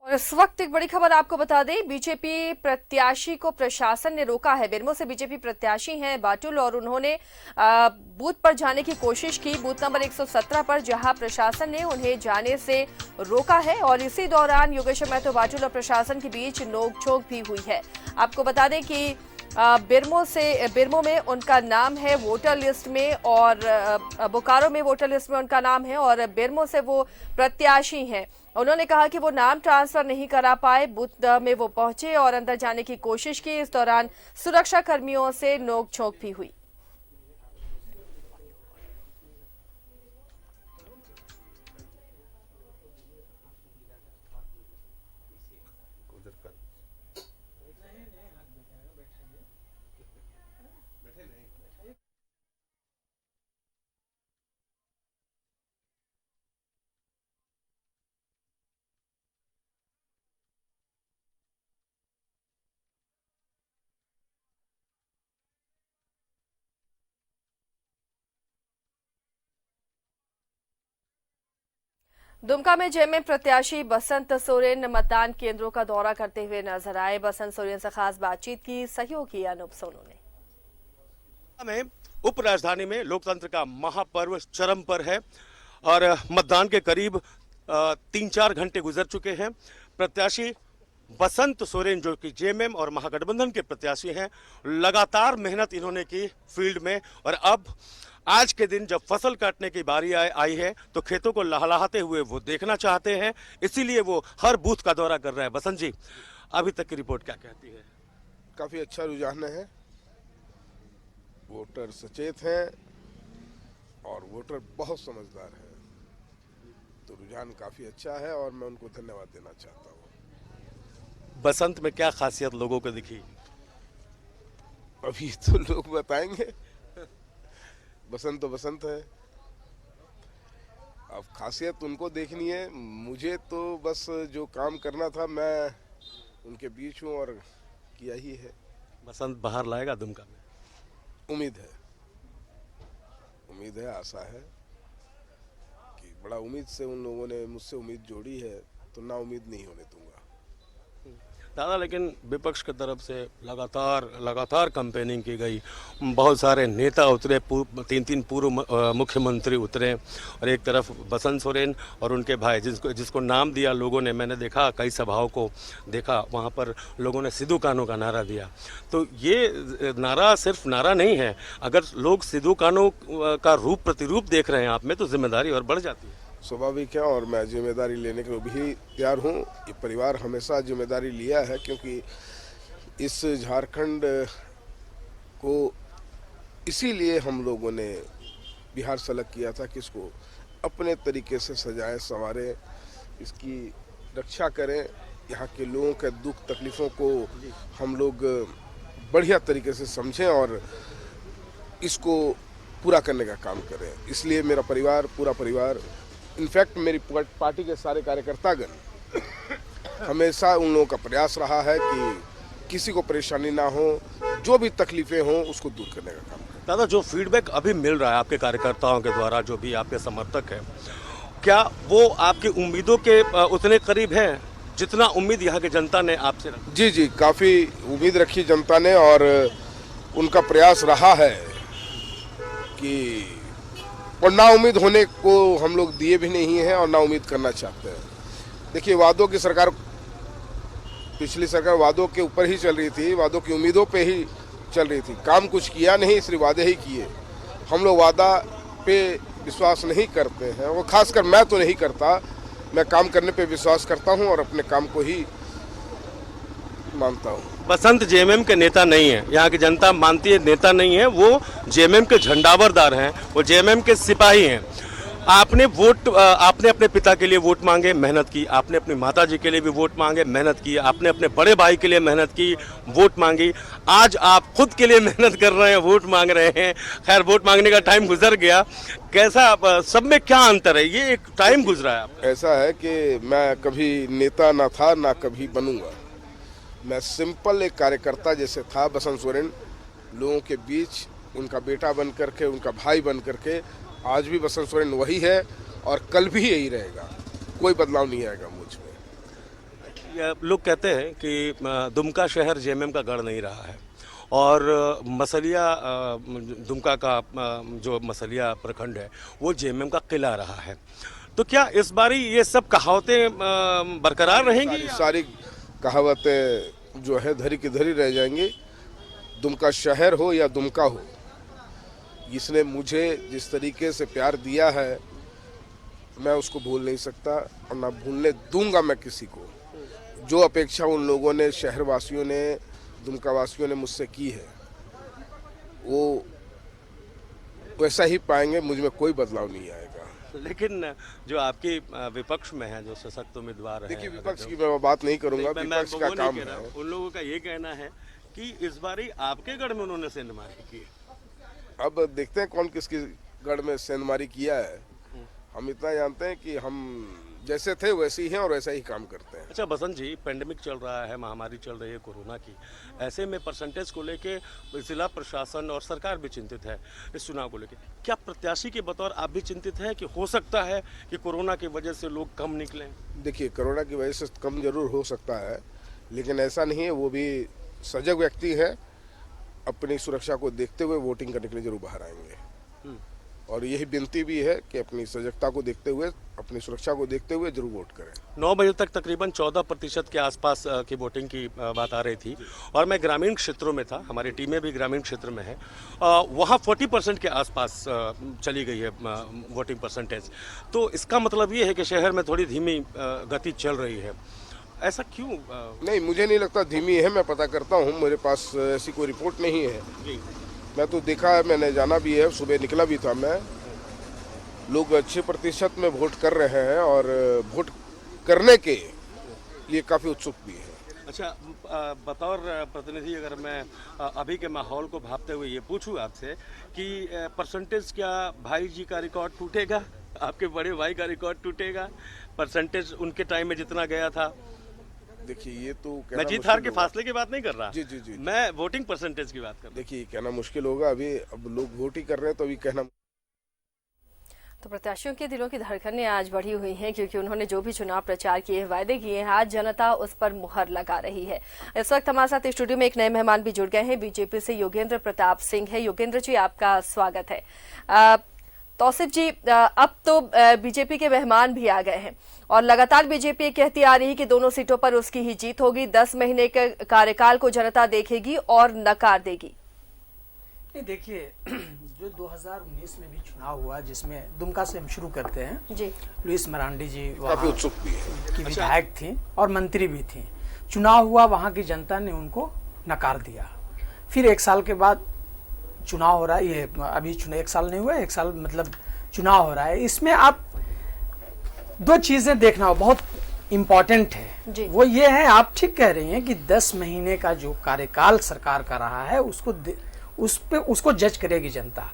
और इस वक्त एक बड़ी खबर आपको बता दें, बीजेपी प्रत्याशी को प्रशासन ने रोका है। बेरमो से बीजेपी प्रत्याशी हैं बाटुल और उन्होंने बूथ पर जाने की कोशिश की, बूथ नंबर 117 पर, जहां प्रशासन ने उन्हें जाने से रोका है और इसी दौरान योगेश्वर महतो बाटुल और प्रशासन के बीच नोकझोंक भी हुई है। आपको बता दें कि बेरमो में उनका नाम है वोटर लिस्ट में और बोकारो में वोटर लिस्ट में उनका नाम है और बेरमो से वो प्रत्याशी हैं। उन्होंने कहा कि वो नाम ट्रांसफर नहीं करा पाए, बूथ में वो पहुंचे और अंदर जाने की कोशिश की। इस दौरान सुरक्षा कर्मियों से नोकझोंक भी हुई। दुमका में जेएमएम प्रत्याशी बसंत सोरेन मतदान केंद्रों का दौरा करते हुए नजर आए। बसंत सोरेन से खास बातचीत की, सहयोग किया अनूप सोनू ने। उप राजधानी में लोकतंत्र का महापर्व चरम पर है और मतदान के करीब 3-4 घंटे गुजर चुके हैं। प्रत्याशी बसंत सोरेन जो कि जेएमएम और महागठबंधन के प्रत्याशी हैं, लगातार मेहनत इन्होंने की फील्ड में और अब आज के दिन जब फसल काटने की बारी आई है तो खेतों को लहलहाते हुए वो देखना चाहते हैं, इसीलिए वो हर बूथ का दौरा कर रहे हैं। बसंत जी, अभी तक की रिपोर्ट क्या कहती है? काफ़ी अच्छा रुझान है, वोटर सचेत हैं और वोटर बहुत समझदार है, तो रुझान काफ़ी अच्छा है और मैं उनको धन्यवाद देना चाहता हूँ। बसंत में क्या खासियत लोगों को दिखी? अभी तो लोग बताएंगे, बसंत तो बसंत है, अब खासियत उनको देखनी है। मुझे तो बस जो काम करना था मैं उनके बीच हूँ और किया ही है। बसंत बाहर लाएगा दुमका में? उम्मीद है, आशा है कि बड़ा उम्मीद से उन लोगों ने मुझसे उम्मीद जोड़ी है, तो ना उम्मीद नहीं होने दूंगा। दादा, लेकिन विपक्ष की तरफ से लगातार कैंपेनिंग की गई, बहुत सारे नेता उतरे, 3 पूर्व मुख्यमंत्री उतरे और एक तरफ बसंत सोरेन और उनके भाई जिसको नाम दिया लोगों ने, मैंने देखा कई सभाओं को देखा, वहाँ पर लोगों ने सिद्धू कानू का नारा दिया। तो ये नारा सिर्फ नारा नहीं है, अगर लोग सिद्धू कानू का रूप प्रतिरूप देख रहे हैं आप में तो जिम्मेदारी और बढ़ जाती है। स्वाभाविक है और मैं जिम्मेदारी लेने के लिए भी तैयार हूँ। ये परिवार हमेशा जिम्मेदारी लिया है, क्योंकि इस झारखंड को इसीलिए हम लोगों ने बिहार सेलेक्ट किया था कि इसको अपने तरीके से सजाएं, संवारें, इसकी रक्षा करें, यहाँ के लोगों के दुख तकलीफ़ों को हम लोग बढ़िया तरीके से समझें और इसको पूरा करने का काम करें। इसलिए मेरा परिवार, पूरा परिवार, इनफैक्ट मेरी पार्टी के सारे कार्यकर्तागण हमेशा उन लोगों का प्रयास रहा है कि किसी को परेशानी ना हो, जो भी तकलीफें हों उसको दूर करने का काम करें। दादा, जो फीडबैक अभी मिल रहा है आपके कार्यकर्ताओं के द्वारा, जो भी आपके समर्थक हैं, क्या वो आपकी उम्मीदों के उतने करीब हैं जितना उम्मीद यहाँ की जनता ने आपसे रखी? जी, काफ़ी उम्मीद रखी जनता ने और उनका प्रयास रहा है कि, और ना उम्मीद होने को हम लोग दिए भी नहीं हैं और ना उम्मीद करना चाहते हैं। देखिए, वादों की सरकार, पिछली सरकार वादों के ऊपर ही चल रही थी, वादों की उम्मीदों पे ही चल रही थी, काम कुछ किया नहीं, सिर्फ वादे ही किए। हम लोग वादा पे विश्वास नहीं करते हैं, वो खासकर मैं तो नहीं करता, मैं काम करने पे विश्वास करता हूं और अपने काम को ही मानता हूं। बसंत जेएमएम के नेता नहीं है, यहाँ की जनता मानती है नेता नहीं है, वो जेएमएम के झंडावरदार हैं, वो जेएमएम के सिपाही हैं। आपने अपने पिता के लिए वोट मांगे, मेहनत की, आपने अपनी माताजी के लिए भी वोट मांगे, मेहनत की, आपने अपने बड़े भाई के लिए मेहनत की, वोट मांगी, आज आप खुद के लिए मेहनत कर रहे हैं, वोट मांग रहे हैं। खैर, वोट मांगने का टाइम गुजर गया, कैसा, सब में क्या अंतर है? ये एक टाइम गुजरा है आपका। ऐसा है कि मैं कभी नेता ना था, ना कभी बनूंगा। मैं सिंपल एक कार्यकर्ता जैसे था, बसंत सोरेन, लोगों के बीच उनका बेटा बन करके, उनका भाई बन करके, आज भी बसंत सोरेन वही है और कल भी यही रहेगा, कोई बदलाव नहीं आएगा मुझ में। लोग कहते हैं कि दुमका शहर जेएमएम का गढ़ नहीं रहा है और मसलिया, दुमका का जो मसलिया प्रखंड है वो जेएमएम का किला रहा है, तो क्या इस बारी ये सब कहावतें बरकरार रहेंगी? सारी कहावतें जो है धरी की धरी रह जाएंगी। दुमका शहर हो या दुमका हो, इसने मुझे जिस तरीके से प्यार दिया है मैं उसको भूल नहीं सकता और ना भूलने दूंगा मैं किसी को। जो अपेक्षा उन लोगों ने, शहरवासियों ने, दुमका वासियों ने मुझसे की है, वो वैसा ही पाएंगे, मुझ में कोई बदलाव नहीं आएगा। लेकिन जो आपकी विपक्ष में है, जो सशक्त उम्मीदवार है, देखिए, विपक्ष की मैं बात नहीं करूंगा, विपक्ष का काम है। उन लोगों का ये कहना है कि इस बारी आपके गढ़ में उन्होंने सेंधमारी की है। अब देखते हैं कौन किसकी गढ़ में सेंधमारी किया है। हम इतना जानते हैं कि हम जैसे थे वैसे ही हैं और वैसा ही काम करते हैं। अच्छा बसंत जी, पेंडेमिक चल रहा है, महामारी चल रही है कोरोना की, ऐसे में परसेंटेज को लेके जिला प्रशासन और सरकार भी चिंतित है इस चुनाव को लेके। क्या प्रत्याशी के बतौर आप भी चिंतित है कि हो सकता है कि कोरोना की वजह से लोग कम निकलें? देखिए, कोरोना की वजह से कम जरूर हो सकता है, लेकिन ऐसा नहीं है। वो भी सजग व्यक्ति है, अपनी सुरक्षा को देखते हुए वोटिंग करने के लिए जरूर बाहर आएंगे। और यही विनती भी है कि अपनी सजगता को देखते हुए, अपनी सुरक्षा को देखते हुए जरूर वोट करें। 9 बजे तक तकरीबन 14% के आसपास की वोटिंग की बात आ रही थी और मैं ग्रामीण क्षेत्रों में था, हमारी टीमें भी ग्रामीण क्षेत्र में है, वहाँ 40% के आसपास चली गई है वोटिंग परसेंटेज। तो इसका मतलब ये है कि शहर में थोड़ी धीमी गति चल रही है, ऐसा क्यों? नहीं, मुझे नहीं लगता धीमी है। मैं पता करता हूँ, मेरे पास ऐसी कोई रिपोर्ट नहीं है जी। मैं तो देखा है, मैंने जाना भी है, सुबह निकला भी था मैं। लोग अच्छे प्रतिशत में वोट कर रहे हैं और वोट करने के लिए काफ़ी उत्सुक भी है। अच्छा, बतौर प्रतिनिधि अगर मैं अभी के माहौल को भापते हुए ये पूछूं आपसे कि परसेंटेज क्या भाई जी का रिकॉर्ड टूटेगा, आपके बड़े भाई का रिकॉर्ड टूटेगा? परसेंटेज उनके टाइम में जितना गया था। देखिए, ये तो मैं जीत हार के फासले की बात नहीं कर रहा जी जी जी, मैं वोटिंग परसेंटेज की बात कर रहा हूं। देखिए, कहना मुश्किल होगा, अभी अब लोग वोट ही कर रहे हैं तो अभी कहना। तो प्रत्याशियों के दिलों की धड़कनें आज बढ़ी हुई हैं, क्योंकि उन्होंने जो भी चुनाव प्रचार किए, वायदे किए हैं, आज जनता उस पर मुहर लगा रही है। इस वक्त हमारे साथ स्टूडियो में एक नए मेहमान भी जुड़ गए हैं। बीजेपी से योगेंद्र प्रताप सिंह है। योगेंद्र जी, आपका स्वागत है। तौसीफ जी, अब तो बीजेपी के मेहमान भी आ गए हैं और लगातार बीजेपी कहती आ रही है कि दोनों सीटों पर उसकी ही जीत होगी, 10 महीने के कार्यकाल को जनता देखेगी और नकार देगी। नहीं, देखिए, जो 2019 में भी चुनाव हुआ, जिसमें दुमका से हम शुरू करते हैं जी, लुइस मरांडी जी काफी उत्सुक भी है की विधायक थी और मंत्री भी थी। चुनाव हुआ, वहां की जनता ने उनको नकार दिया। फिर 1 साल के बाद चुनाव हो रहा है, ये अभी 1 साल नहीं हुआ, 1 साल मतलब चुनाव हो रहा है। इसमें आप 2 चीजें देखना हो, बहुत इम्पोर्टेंट है। वो ये है, आप ठीक कह रही हैं कि 10 महीने का जो कार्यकाल सरकार का रहा है उसको जज करेगी जनता,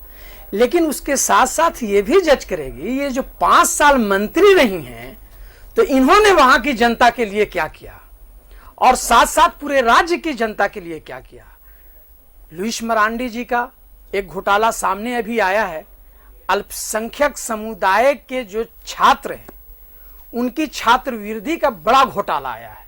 लेकिन उसके साथ साथ ये भी जज करेगी ये जो 5 साल मंत्री रही हैं, तो इन्होंने वहां की जनता के लिए क्या किया और साथ साथ पूरे राज्य की जनता के लिए क्या किया। लुइस मरांडी जी का एक घोटाला सामने अभी आया है। अल्पसंख्यक समुदाय के जो छात्र हैं, उनकी छात्रवृत्ति का बड़ा घोटाला आया है।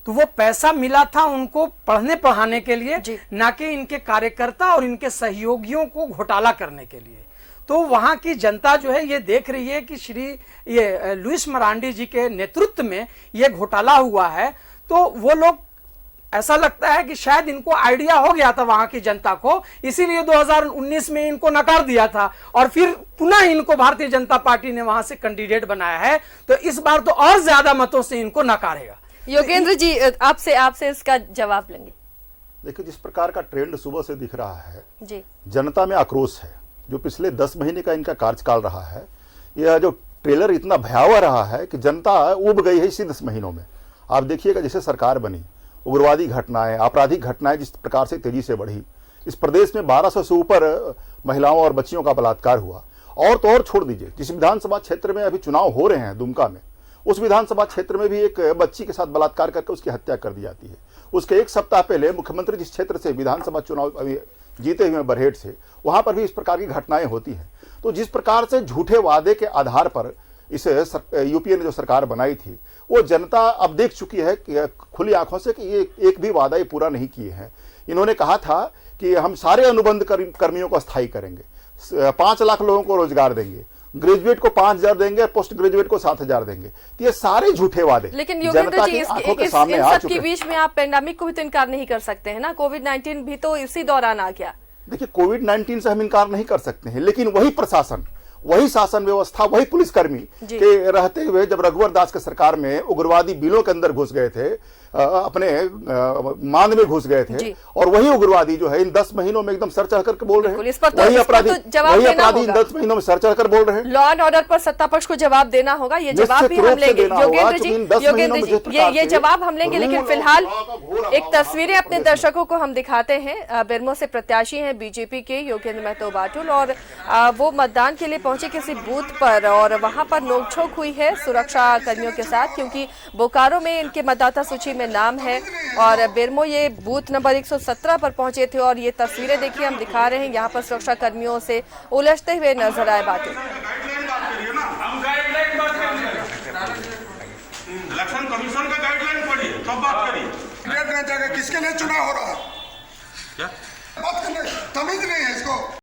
तो वो पैसा मिला था उनको पढ़ने पढ़ाने के लिए, ना कि इनके कार्यकर्ता और इनके सहयोगियों को घोटाला करने के लिए। तो वहां की जनता जो है ये देख रही है कि ये लुइस मरांडी जी के नेतृत्व में ये घोटाला हुआ है। तो वो लोग, ऐसा लगता है कि शायद इनको आइडिया हो गया था वहां की जनता को, इसीलिए 2019 में इनको नकार दिया था और फिर पुनः इनको भारतीय जनता पार्टी ने वहां से कैंडिडेट बनाया है। तो इस बार तो और ज्यादा मतों से इनको नकारेगा। योगेंद्र जी, आपसे इसका जवाब लेंगे। देखिए, जिस प्रकार का ट्रेंड सुबह से दिख रहा है जी, जनता में आक्रोश है। जो पिछले 10 महीने का इनका कार्यकाल रहा है, यह जो ट्रेलर इतना भयावह रहा है कि जनता उब गई है इसी 10 महीनों में। आप देखिएगा, जैसे सरकार बनी, उग्रवादी घटनाएं, आपराधिक घटनाएं जिस प्रकार से तेजी से बढ़ी, इस प्रदेश में 1200 से ऊपर महिलाओं और बच्चियों का बलात्कार हुआ। और तो और छोड़ दीजिए, जिस विधानसभा क्षेत्र में अभी चुनाव हो रहे हैं दुमका में, उस विधानसभा क्षेत्र में भी एक बच्ची के साथ बलात्कार करके उसकी हत्या कर दी जाती है। उसके 1 सप्ताह पहले मुख्यमंत्री जिस क्षेत्र से विधानसभा चुनाव अभी जीते हुए बरहेट से, वहां पर भी इस प्रकार की घटनाएं होती हैं। तो जिस प्रकार से झूठे वादे के आधार पर इस यूपीए ने जो सरकार बनाई थी, वो जनता अब देख चुकी है कि खुली आंखों से कि ये एक भी वादा ये पूरा नहीं किए हैं। इन्होंने कहा था कि हम सारे अनुबंध कर्मियों को स्थायी करेंगे, 5 लाख लोगों को रोजगार देंगे, ग्रेजुएट को 5,000 देंगे, पोस्ट ग्रेजुएट को 7,000 देंगे। तो ये सारे झूठे वादे लेकिन योगेंद्र जी, इन सब के बीच में आप पेंडेमिक को भी तो इनकार नहीं कर सकते हैं ना। कोविड-19 भी तो इसी दौरान आ गया। देखिए, कोविड-19 से हम इनकार नहीं कर सकते हैं, लेकिन वही प्रशासन, वही शासन व्यवस्था, वही पुलिसकर्मी के रहते हुए जब रघुवर दास के सरकार में उग्रवादी बिलों के अंदर घुस गए थे, अपने मान में घुस गए थे, और वही उग्रवादी जो है इन 10 महीनों में एकदम सर चढ़ करके बोल रहे हैं, वही अपराधी इन 10 महीनों में सर चढ़कर बोल रहे हैं। लॉ एंड ऑर्डर पर सत्ता पक्ष को जवाब देना होगा, ये जवाब भी हम लेंगे। योगेंद्र जी, ये जवाब हम लेंगे, लेकिन फिलहाल एक तस्वीरें अपने दर्शकों को हम दिखाते हैं। बेरमो से प्रत्याशी हैं बीजेपी के योगेंद्र महतो बाटुल, और वो मतदान के लिए पहुंचे किसी बूथ पर और वहां पर नोकझोंक हुई है सुरक्षा कर्मियों के साथ, क्योंकि बोकारो में इनके मतदाता सूची में नाम है और बेरमो ये बूथ नंबर 117 पर पहुंचे थे। और ये तस्वीरें देखिए हम दिखा रहे हैं, यहाँ पर सुरक्षा कर्मियों से उलझते हुए नजर आए बातें। इलेक्शन कमीशन का गाइडलाइन पढ़िए तब बात करिए। किसके लिए चुनाव हो रहा है? क्या बात करने तमीज नहीं है इसको।